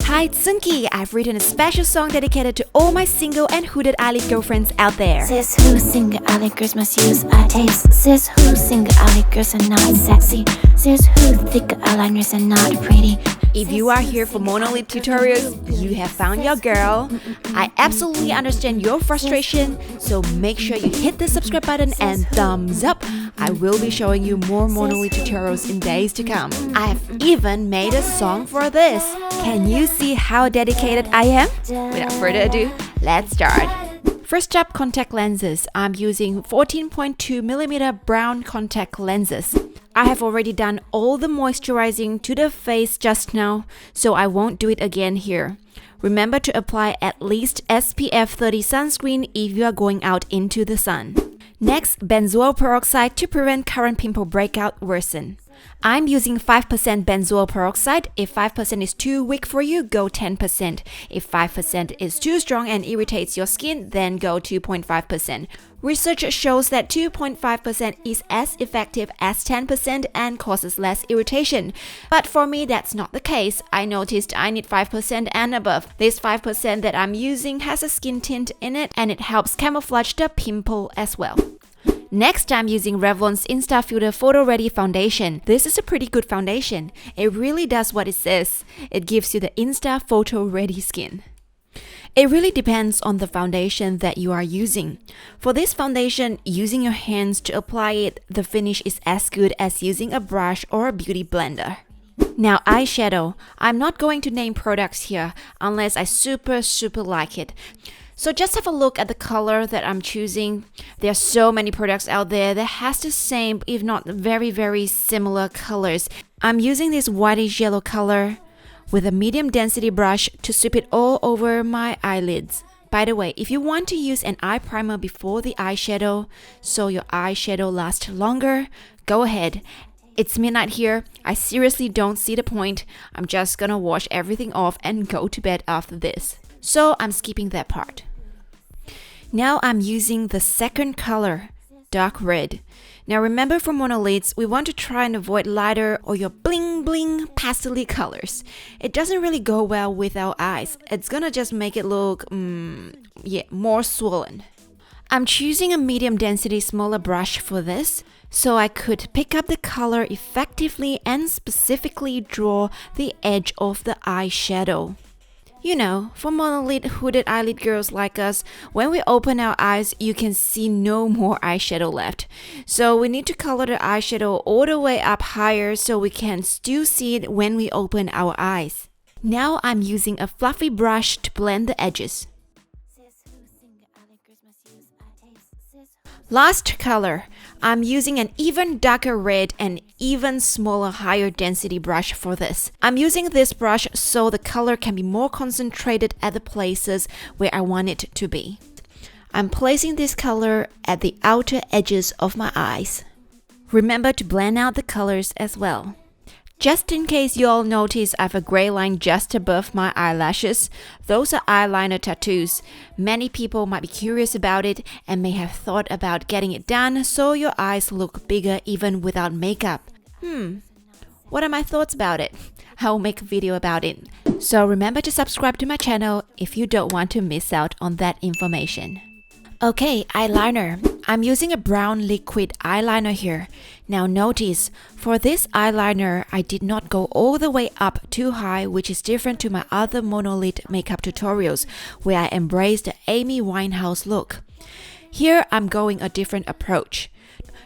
Hi, it's Sunki. I've written a special song dedicated to all my single and hooded eyelid girlfriends out there. Says who single eyelid girls must use eye taste. Says who single eyelid girls are not sexy. Says who thick eyeliners are not pretty. If you are here for Monolid tutorials, you have found your girl. I absolutely understand your frustration, so make sure you hit the subscribe button and thumbs up. I will be showing you more Monolid tutorials in days to come. I've even made a song for this. Can you see how dedicated I am? Without further ado, let's start. First up, contact lenses. I'm using 14.2mm brown contact lenses. I have already done all the moisturizing to the face just now, so I won't do it again here. Remember to apply at least SPF 30 sunscreen if you are going out into the sun. Next, benzoyl peroxide to prevent current pimple breakout worsen. I'm using 5% benzoyl peroxide. If 5% is too weak for you, go 10%. If 5% is too strong and irritates your skin, then go 2.5%. Research shows that 2.5% is as effective as 10% and causes less irritation. But for me, that's not the case. I noticed I need 5% and above. This 5% that I'm using has a skin tint in it and it helps camouflage the pimple as well. Next, I'm using Revlon's Insta Filter Photo Ready Foundation. This is a pretty good foundation. It really does what it says. It gives you the Insta Photo Ready skin. It really depends on the foundation that you are using. For this foundation, using your hands to apply it, the finish is as good as using a brush or a beauty blender. Now, eyeshadow. I'm not going to name products here unless I super like it. So just have a look at the color that I'm choosing. There are so many products out there that has the same, if not very similar colors. I'm using this whitish yellow color with a medium density brush to sweep it all over my eyelids. By the way, if you want to use an eye primer before the eyeshadow so your eyeshadow lasts longer, go ahead. It's midnight here. I seriously don't see the point. I'm just gonna wash everything off and go to bed after this. So I'm skipping that part. Now I'm using the second color, dark red. Now remember, for monolids, we want to try and avoid lighter or your bling pastel colors. It doesn't really go well with our eyes. It's gonna just make it look, more swollen. I'm choosing a medium density smaller brush for this, so I could pick up the color effectively and specifically draw the edge of the eyeshadow. You know, for monolid hooded eyelid girls like us, when we open our eyes, you can see no more eyeshadow left. So we need to color the eyeshadow all the way up higher so we can still see it when we open our eyes. Now I'm using a fluffy brush to blend the edges. Last color, I'm using an even darker red and even smaller, higher density brush for this. I'm using this brush so the color can be more concentrated at the places where I want it to be. I'm placing this color at the outer edges of my eyes. Remember to blend out the colors as well. Just in case you all notice I have a gray line just above my eyelashes, those are eyeliner tattoos. Many people might be curious about it and may have thought about getting it done so your eyes look bigger even without makeup. What are my thoughts about it? I'll make a video about it. So remember to subscribe to my channel if you don't want to miss out on that information. Okay, eyeliner. I'm using a brown liquid eyeliner here. Now notice, for this eyeliner, I did not go all the way up too high, which is different to my other Monolid makeup tutorials, where I embrace the Amy Winehouse look. Here, I'm going a different approach.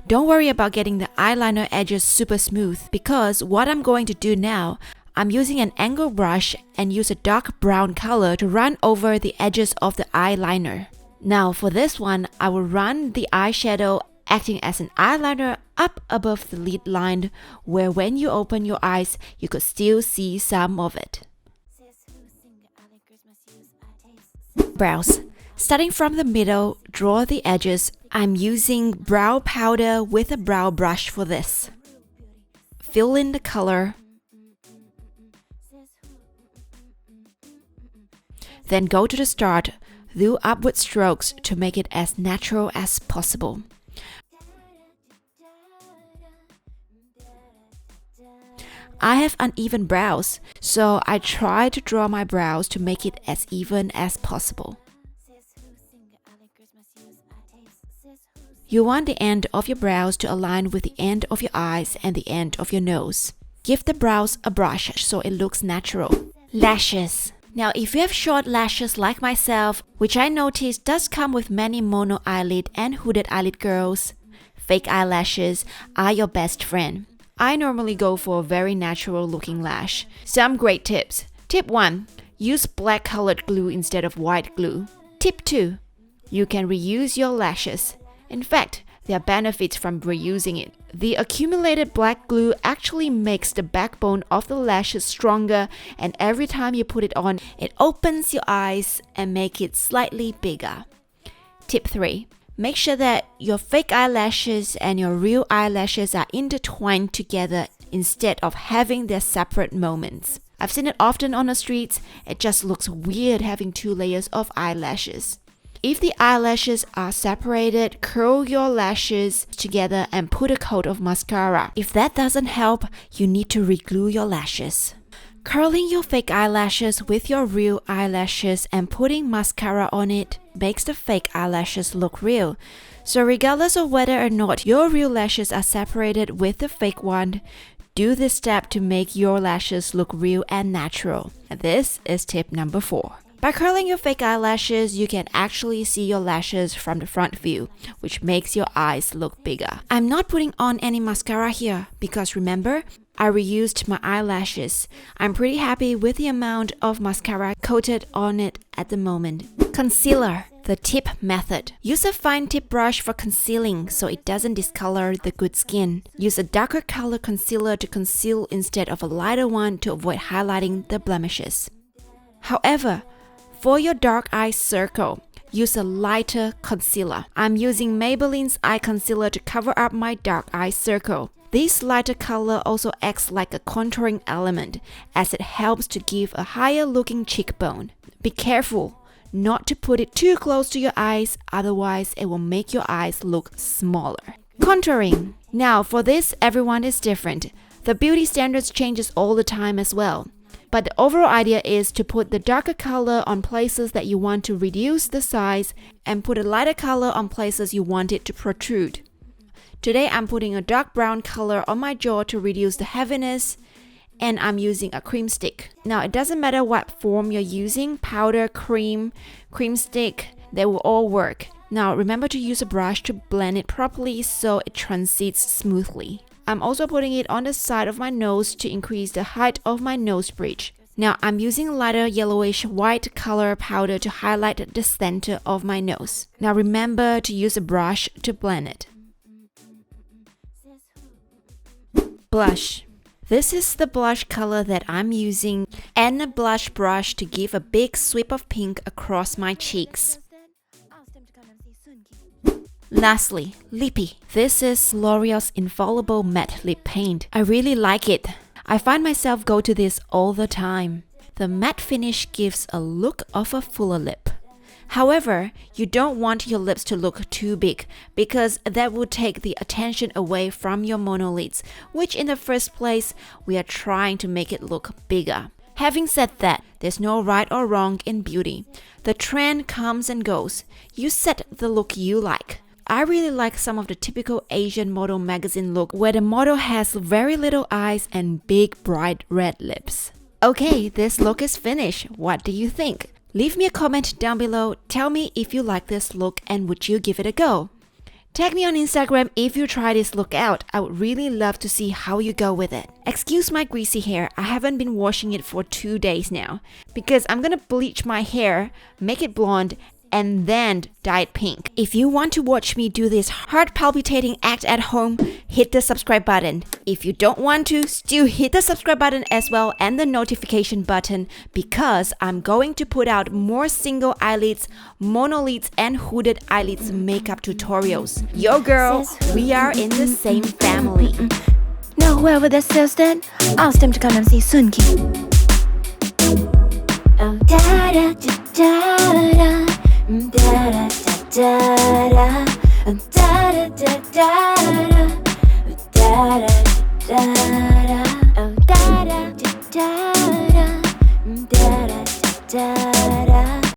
Don't worry about getting the eyeliner edges super smooth, because what I'm going to do now, I'm using an angle brush and use a dark brown color to run over the edges of the eyeliner. Now for this one, I will run the eyeshadow acting as an eyeliner up above the lid line, where when you open your eyes, you could still see some of it. Brows. Starting from the middle, draw the edges. I'm using brow powder with a brow brush for this. Fill in the color. Then go to the start. Do upward strokes to make it as natural as possible. I have uneven brows, so I try to draw my brows to make it as even as possible. You want the end of your brows to align with the end of your eyes and the end of your nose. Give the brows a brush so it looks natural. Lashes. Now, if you have short lashes like myself, which I noticed does come with many mono eyelid and hooded eyelid girls, fake eyelashes are your best friend. I normally go for a very natural looking lash. Some great tips. Tip 1. Use black colored glue instead of white glue. Tip 2. You can reuse your lashes. In fact, there are benefits from reusing it. The accumulated black glue actually makes the backbone of the lashes stronger, and every time you put it on, it opens your eyes and makes it slightly bigger. Tip 3. Make sure that your fake eyelashes and your real eyelashes are intertwined together instead of having their separate moments. I've seen it often on the streets. It just looks weird having 2 layers of eyelashes. If the eyelashes are separated, curl your lashes together and put a coat of mascara. If that doesn't help, you need to re-glue your lashes. Curling your fake eyelashes with your real eyelashes and putting mascara on it makes the fake eyelashes look real. So regardless of whether or not your real lashes are separated with the fake one, do this step to make your lashes look real and natural. This is tip number 4. By curling your fake eyelashes, you can actually see your lashes from the front view, which makes your eyes look bigger. I'm not putting on any mascara here because remember, I reused my eyelashes. I'm pretty happy with the amount of mascara coated on it at the moment. Concealer, the tip method. Use a fine tip brush for concealing so it doesn't discolor the good skin. Use a darker color concealer to conceal instead of a lighter one to avoid highlighting the blemishes. However, for your dark eye circle, use a lighter concealer. I'm using Maybelline's eye concealer to cover up my dark eye circle. This lighter color also acts like a contouring element as it helps to give a higher looking cheekbone. Be careful not to put it too close to your eyes, otherwise it will make your eyes look smaller. Contouring. Now for this, everyone is different. The beauty standards changes all the time as well. But the overall idea is to put the darker color on places that you want to reduce the size and put a lighter color on places you want it to protrude. Today I'm putting a dark brown color on my jaw to reduce the heaviness, and I'm using a cream stick. Now it doesn't matter what form you're using, powder, cream stick, they will all work. Now remember to use a brush to blend it properly so it transits smoothly. I'm also putting it on the side of my nose to increase the height of my nose bridge. Now I'm using lighter yellowish white color powder to highlight the center of my nose. Now remember to use a brush to blend it. Blush. This is the blush color that I'm using and a blush brush to give a big sweep of pink across my cheeks. Lastly, lippy. This is L'Oreal's Infallible Matte Lip Paint. I really like it. I find myself go to this all the time. The matte finish gives a look of a fuller lip. However, you don't want your lips to look too big because that would take the attention away from your monolids, which in the first place, we are trying to make it look bigger. Having said that, there's no right or wrong in beauty. The trend comes and goes. You set the look you like. I really like some of the typical Asian model magazine look where the model has very little eyes and big bright red lips. Okay, this look is finished. What do you think? Leave me a comment down below. Tell me if you like this look and would you give it a go? Tag me on Instagram if you try this look out. I would really love to see how you go with it. Excuse my greasy hair. I haven't been washing it for 2 days now because I'm gonna bleach my hair, make it blonde, and then dye it pink. If you want to watch me do this heart palpitating act at home, hit the subscribe button. If you don't want to, still hit the subscribe button as well and the notification button because I'm going to put out more single eyelids, monolids, and hooded eyelids makeup tutorials. Yo girl, we are in the same family. No, whoever that says that, ask them to come and see Sunki. Oh, da da da da da. Da da da da da da da da da da da da da da. da